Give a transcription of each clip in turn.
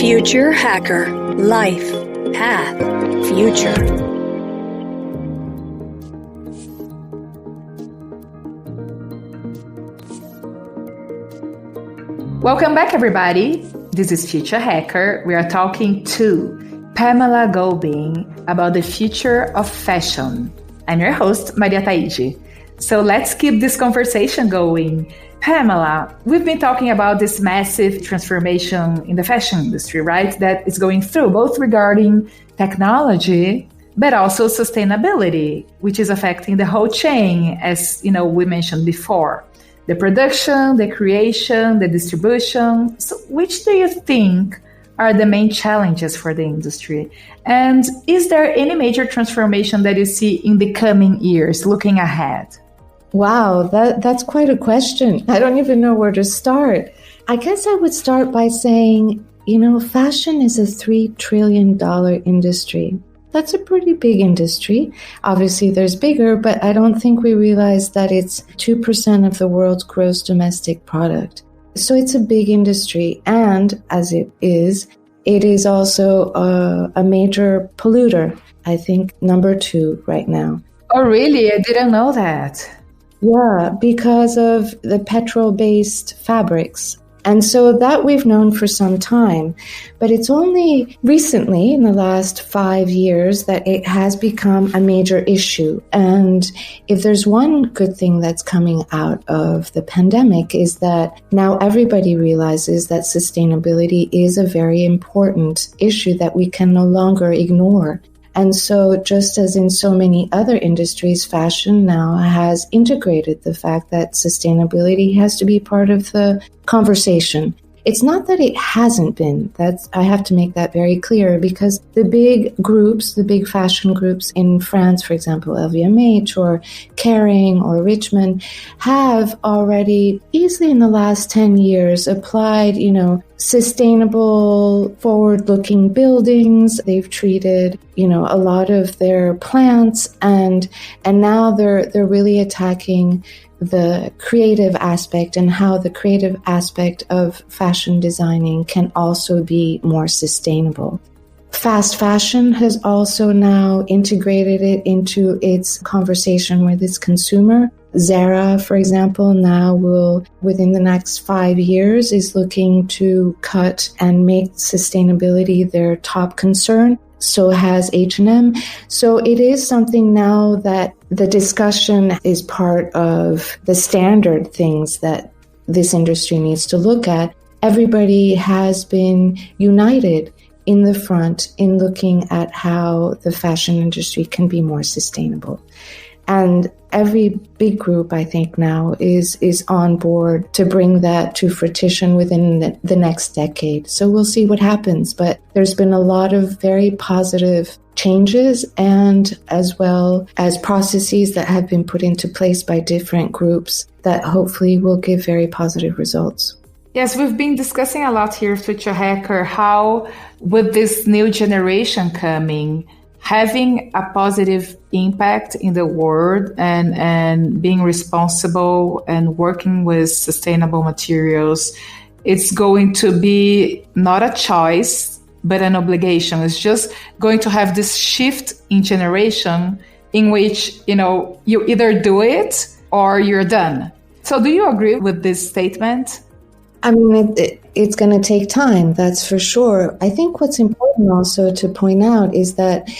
Future Hacker. Life. Path. Future. Welcome back, everybody. This is Future Hacker. We are talking to Pamela Golbin about the future of fashion. I'm your host, Maria Taide. So let's keep this conversation going. Pamela, we've been talking about this massive transformation in the fashion industry, right? That is going through both regarding technology, but also sustainability, which is affecting the whole chain, as we mentioned before. The production, the creation, the distribution. So which do you think are the main challenges for the industry? And is there any major transformation that you see in the coming years, looking ahead? Wow, that's quite a question. I don't even know where to start. I guess I would start by saying, fashion is a $3 trillion industry. That's a pretty big industry. Obviously, there's bigger, but I don't think we realize that it's 2% of the world's gross domestic product. So it's a big industry. And as it is also a major polluter. I think number 2 right now. Oh, really? I didn't know that. Yeah, because of the petrol-based fabrics. And so that we've known for some time, but it's only recently in the last 5 years that it has become a major issue. And if there's one good thing that's coming out of the pandemic is that now everybody realizes that sustainability is a very important issue that we can no longer ignore. And so just as in so many other industries, fashion now has integrated the fact that sustainability has to be part of the conversation. It's not that it hasn't been. I have to make that very clear because the big groups, the big fashion groups in France, for example, LVMH or Kering or Richmond, have already easily in the last 10 years applied, sustainable forward-looking buildings. They've treated, a lot of their plants and now they're really attacking the creative aspect and how the creative aspect of fashion designing can also be more sustainable. Fast fashion has also now integrated it into its conversation with its consumer. Zara, for example, now will, within the next 5 years, is looking to cut and make sustainability their top concern. So has H&M. So it is something now that the discussion is part of the standard things that this industry needs to look at. Everybody has been united in the front in looking at how the fashion industry can be more sustainable. And every big group, I think now, is on board to bring that to fruition within the next decade. So we'll see what happens. But there's been a lot of very positive changes and as well as processes that have been put into place by different groups that hopefully will give very positive results. Yes, we've been discussing a lot here, Future Hacker, how with this new generation coming, having a positive impact in the world and being responsible and working with sustainable materials, it's going to be not a choice, but an obligation. It's just going to have this shift in generation in which, you either do it or you're done. So do you agree with this statement? I mean, it's going to take time, that's for sure. I think what's important also to point out is that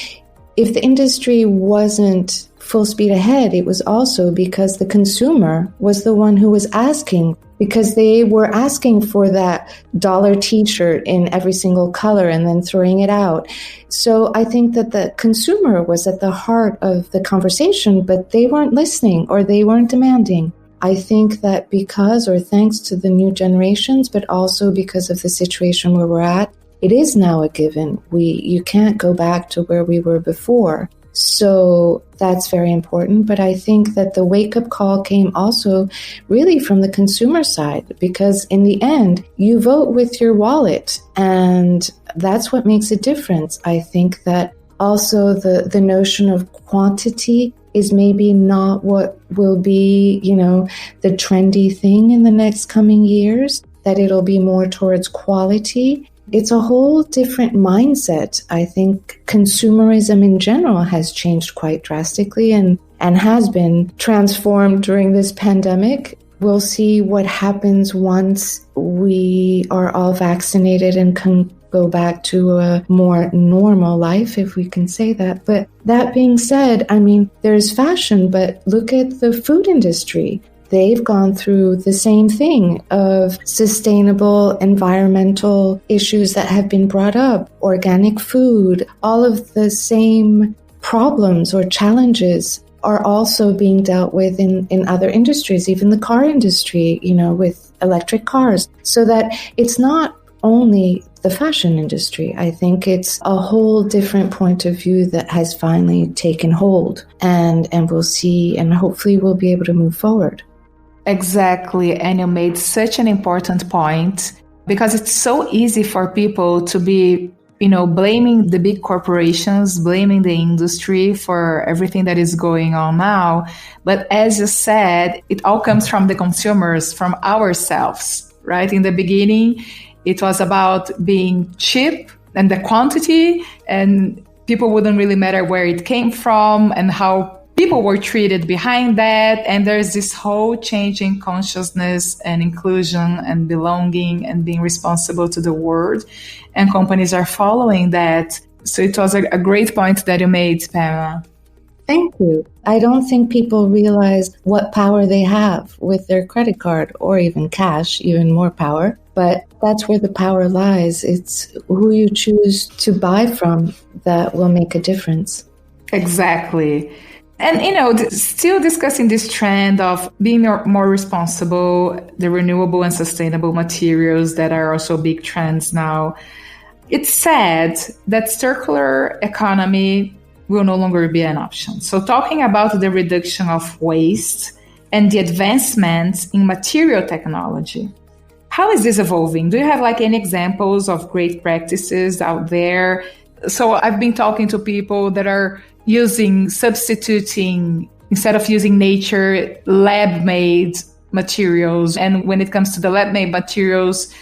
if the industry wasn't full speed ahead, it was also because the consumer was the one who was asking, because they were asking for that dollar t-shirt in every single color and then throwing it out. So I think that the consumer was at the heart of the conversation, but they weren't listening or they weren't demanding. I think that because, or thanks to the new generations, but also because of the situation where we're at, it is now a given. You can't go back to where we were before. So that's very important. But I think that the wake-up call came also really from the consumer side, because in the end, you vote with your wallet. And that's what makes a difference. I think that also the notion of quantity is maybe not what will be, the trendy thing in the next coming years, that it'll be more towards quality. It's a whole different mindset. I think consumerism in general has changed quite drastically and has been transformed during this pandemic. We'll see what happens once we are all vaccinated and can go back to a more normal life, if we can say that. But that being said, I mean, there's fashion, but look at the food industry. They've gone through the same thing of sustainable environmental issues that have been brought up, organic food, all of the same problems or challenges are also being dealt with in other industries, even the car industry, with electric cars. So that it's not only the fashion industry. I think it's a whole different point of view that has finally taken hold, and we'll see, and hopefully we'll be able to move forward. Exactly. And you made such an important point, because it's so easy for people to be, blaming the big corporations, blaming the industry for everything that is going on now. But as you said, it all comes from the consumers, from ourselves, right? In the beginning, it was about being cheap and the quantity, and people wouldn't really matter where it came from and how people were treated behind that. And there's this whole change in consciousness and inclusion and belonging and being responsible to the world. And companies are following that. So it was a great point that you made, Pamela. Thank you. I don't think people realize what power they have with their credit card or even cash, even more power. But that's where the power lies. It's who you choose to buy from that will make a difference. Exactly. And, still discussing this trend of being more responsible, the renewable and sustainable materials that are also big trends now. It's sad that circular economy will no longer be an option. So talking about the reduction of waste and the advancements in material technology, how is this evolving? Do you have any examples of great practices out there? So I've been talking to people that are substituting, instead of using nature, lab-made materials. And when it comes to the lab-made materials,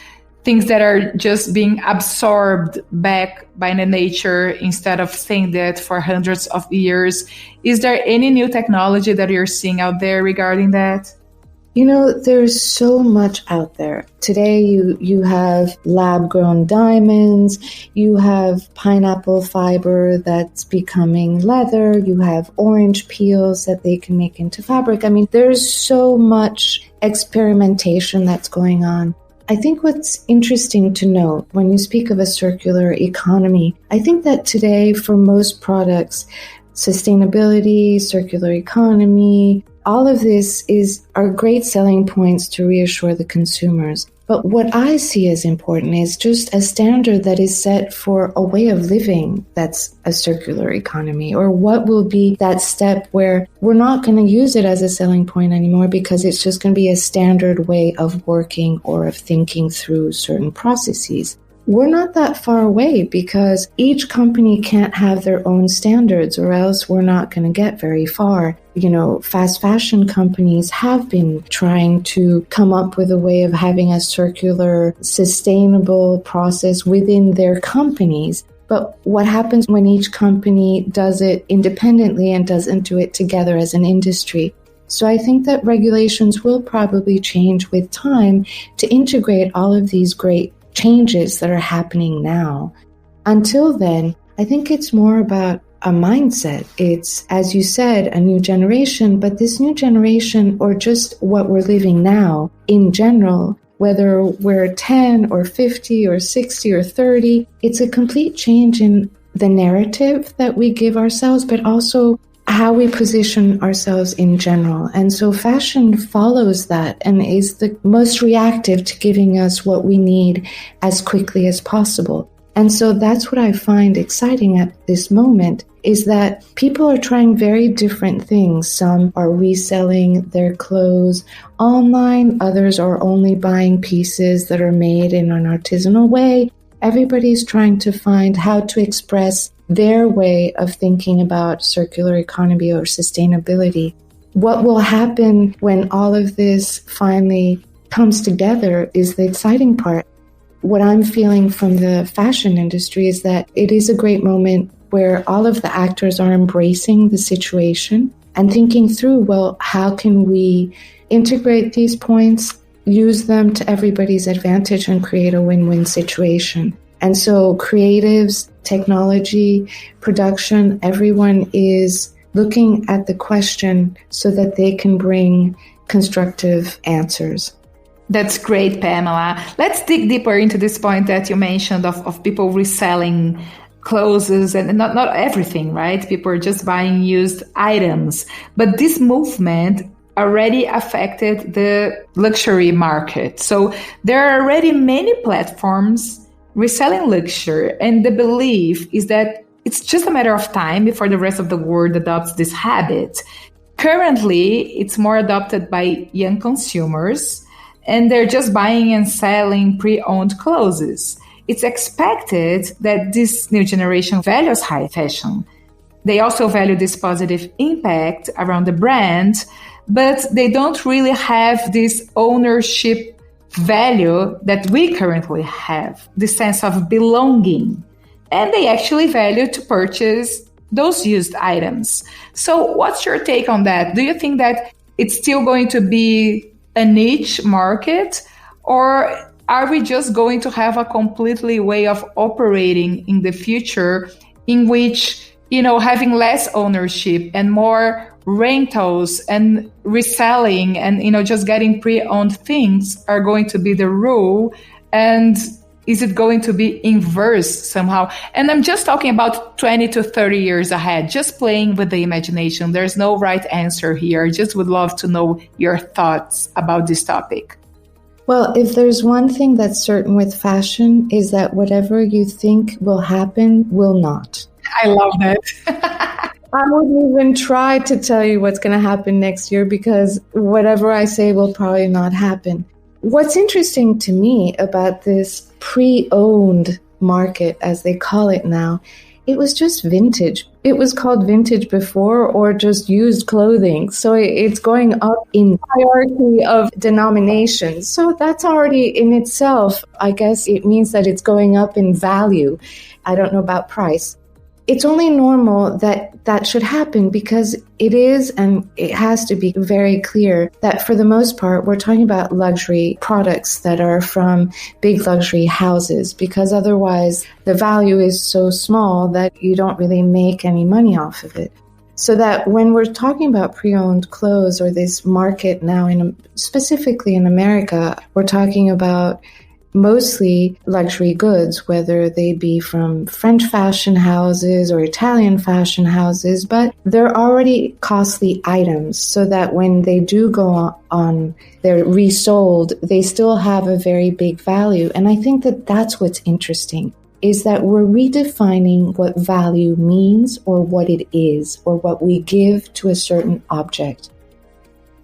things that are just being absorbed back by the nature instead of staying dead for hundreds of years. Is there any new technology that you're seeing out there regarding that? There's so much out there. Today, you have lab-grown diamonds, you have pineapple fiber that's becoming leather, you have orange peels that they can make into fabric. I mean, there's so much experimentation that's going on. I think what's interesting to note when you speak of a circular economy, I think that today for most products, sustainability, circular economy, all of this are great selling points to reassure the consumers. But what I see as important is just a standard that is set for a way of living that's a circular economy, or what will be that step where we're not going to use it as a selling point anymore because it's just going to be a standard way of working or of thinking through certain processes. We're not that far away because each company can't have their own standards or else we're not going to get very far. Fast fashion companies have been trying to come up with a way of having a circular, sustainable process within their companies. But what happens when each company does it independently and doesn't do it together as an industry? So I think that regulations will probably change with time to integrate all of these great changes that are happening now. Until then, I think it's more about a mindset. It's, as you said, a new generation, but this new generation, or just what we're living now in general, whether we're 10 or 50 or 60 or 30, it's a complete change in the narrative that we give ourselves, but also how we position ourselves in general. And so fashion follows that and is the most reactive to giving us what we need as quickly as possible. And so that's what I find exciting at this moment, is that people are trying very different things. Some are reselling their clothes online, others are only buying pieces that are made in an artisanal way. Everybody's trying to find how to express their way of thinking about circular economy or sustainability. What will happen when all of this finally comes together is the exciting part. what I'm feeling from the fashion industry is that it is a great moment where all of the actors are embracing the situation and thinking through, well, how can we integrate these points, use them to everybody's advantage, and create a win-win situation. And so creatives, technology, production, everyone is looking at the question so that they can bring constructive answers. That's great, Pamela. Let's dig deeper into this point that you mentioned of people reselling clothes and not everything, right? People are just buying used items. But this movement already affected the luxury market. So there are already many platforms reselling luxury. And the belief is that it's just a matter of time before the rest of the world adopts this habit. Currently, it's more adopted by young consumers, and they're just buying and selling pre-owned clothes. It's expected that this new generation values high fashion. They also value this positive impact around the brand, but they don't really have this ownership value that we currently have, the sense of belonging. And they actually value to purchase those used items. So what's your take on that? Do you think that it's still going to be a niche market, or are we just going to have a completely way of operating in the future in which, having less ownership and more rentals and reselling and, just getting pre-owned things are going to be the rule? And is it going to be inverse somehow? And I'm just talking about 20 to 30 years ahead, just playing with the imagination. There's no right answer here. I just would love to know your thoughts about this topic. Well, if there's one thing that's certain with fashion is that whatever you think will happen will not. I love that. I wouldn't even try to tell you what's going to happen next year because whatever I say will probably not happen. What's interesting to me about this pre-owned market, as they call it now, it was just vintage. It was called vintage before, or just used clothing. So it's going up in hierarchy of denominations. So that's already in itself, I guess it means that it's going up in value. I don't know about price. It's only normal that that should happen because it is, and it has to be very clear that for the most part, we're talking about luxury products that are from big luxury houses, because otherwise the value is so small that you don't really make any money off of it. So that when we're talking about pre-owned clothes or this market now, specifically in America, we're talking about mostly luxury goods, whether they be from French fashion houses or Italian fashion houses, but they're already costly items so that when they do go on, they're resold, they still have a very big value. And I think that that's what's interesting, is that we're redefining what value means or what it is or what we give to a certain object.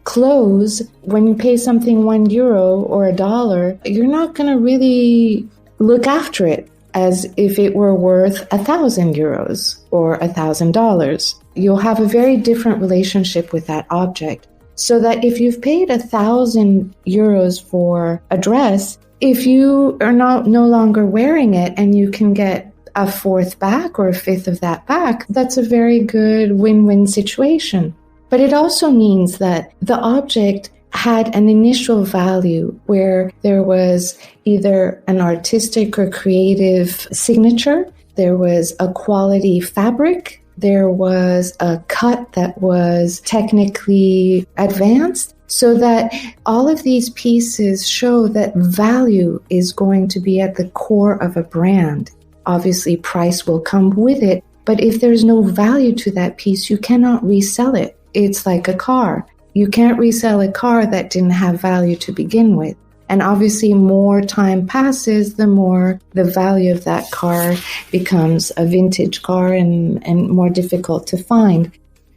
Clothes, when you pay something €1 or $1, you're not going to really look after it as if it were worth €1,000 or $1,000. You'll have a very different relationship with that object. So that if you've paid €1,000 for a dress, if you are no longer wearing it and you can get a fourth back or a fifth of that back, that's a very good win-win situation. But it also means that the object had an initial value where there was either an artistic or creative signature, there was a quality fabric, there was a cut that was technically advanced, so that all of these pieces show that value is going to be at the core of a brand. Obviously, price will come with it, but if there's no value to that piece, you cannot resell it. It's like a car. You can't resell a car that didn't have value to begin with. And obviously, more time passes, the more the value of that car becomes a vintage car and more difficult to find.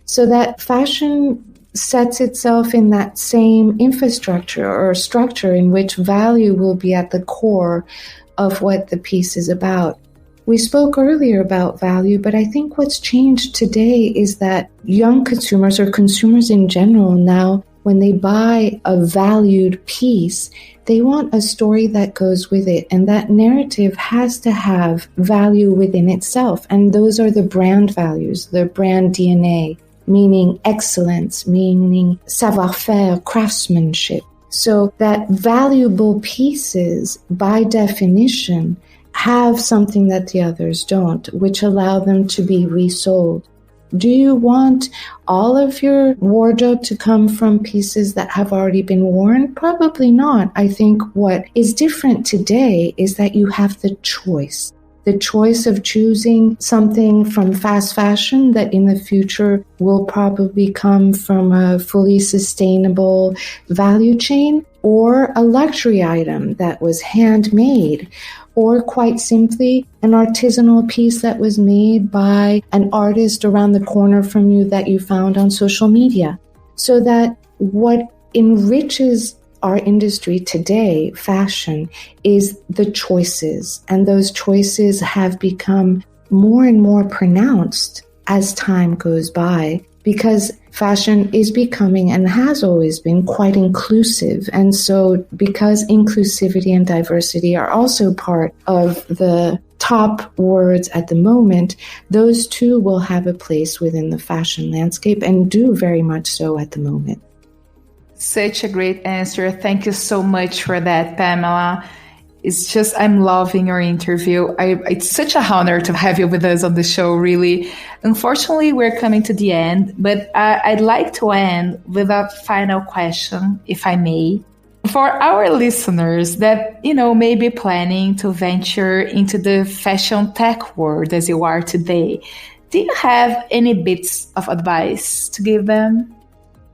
So that fashion sets itself in that same infrastructure or structure in which value will be at the core of what the piece is about. We spoke earlier about value, but I think what's changed today is that young consumers or consumers in general now, when they buy a valued piece, they want a story that goes with it. And that narrative has to have value within itself. And those are the brand values, the brand DNA, meaning excellence, meaning savoir-faire, craftsmanship. So that valuable pieces, by definition, have something that the others don't, which allow them to be resold. Do you want all of your wardrobe to come from pieces that have already been worn? Probably not. I think what is different today is that you have the choice of choosing something from fast fashion that in the future will probably come from a fully sustainable value chain, or a luxury item that was handmade, or quite simply an artisanal piece that was made by an artist around the corner from you that you found on social media. So that what enriches our industry today, fashion, is the choices. And those choices have become more and more pronounced as time goes by, because fashion is becoming and has always been quite inclusive. And so because inclusivity and diversity are also part of the top words at the moment, those two will have a place within the fashion landscape and do very much so at the moment. Such a great answer. Thank you so much for that, Pamela. It's just, I'm loving your interview. It's such an honor to have you with us on the show, really. Unfortunately, we're coming to the end, but I'd like to end with a final question, if I may. For our listeners that, may be planning to venture into the fashion tech world as you are today, do you have any bits of advice to give them?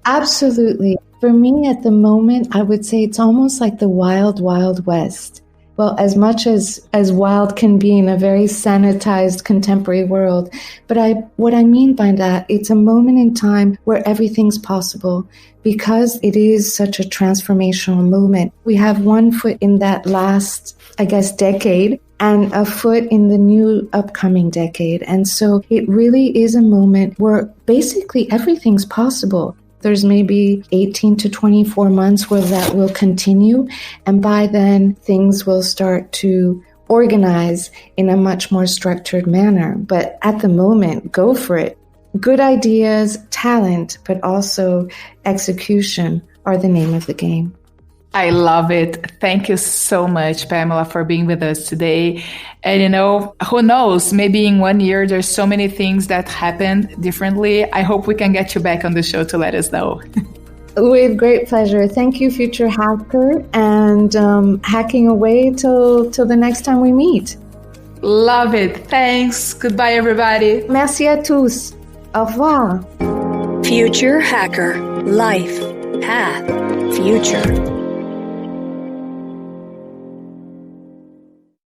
Absolutely. For me at the moment, I would say it's almost like the wild, wild west. Well, as much as wild can be in a very sanitized contemporary world. But what I mean by that, it's a moment in time where everything's possible because it is such a transformational moment. We have one foot in that last, decade and a foot in the new upcoming decade. And so it really is a moment where basically everything's possible. There's maybe 18 to 24 months where that will continue. And by then, things will start to organize in a much more structured manner. But at the moment, go for it. Good ideas, talent, but also execution are the name of the game. I love it. Thank you so much, Pamela, for being with us today. And, who knows, maybe in 1 year, there's so many things that happened differently. I hope we can get you back on the show to let us know. With great pleasure. Thank you, future hacker, and hacking away till the next time we meet. Love it. Thanks. Goodbye, everybody. Merci à tous. Au revoir. Future Hacker. Life. Path. Future.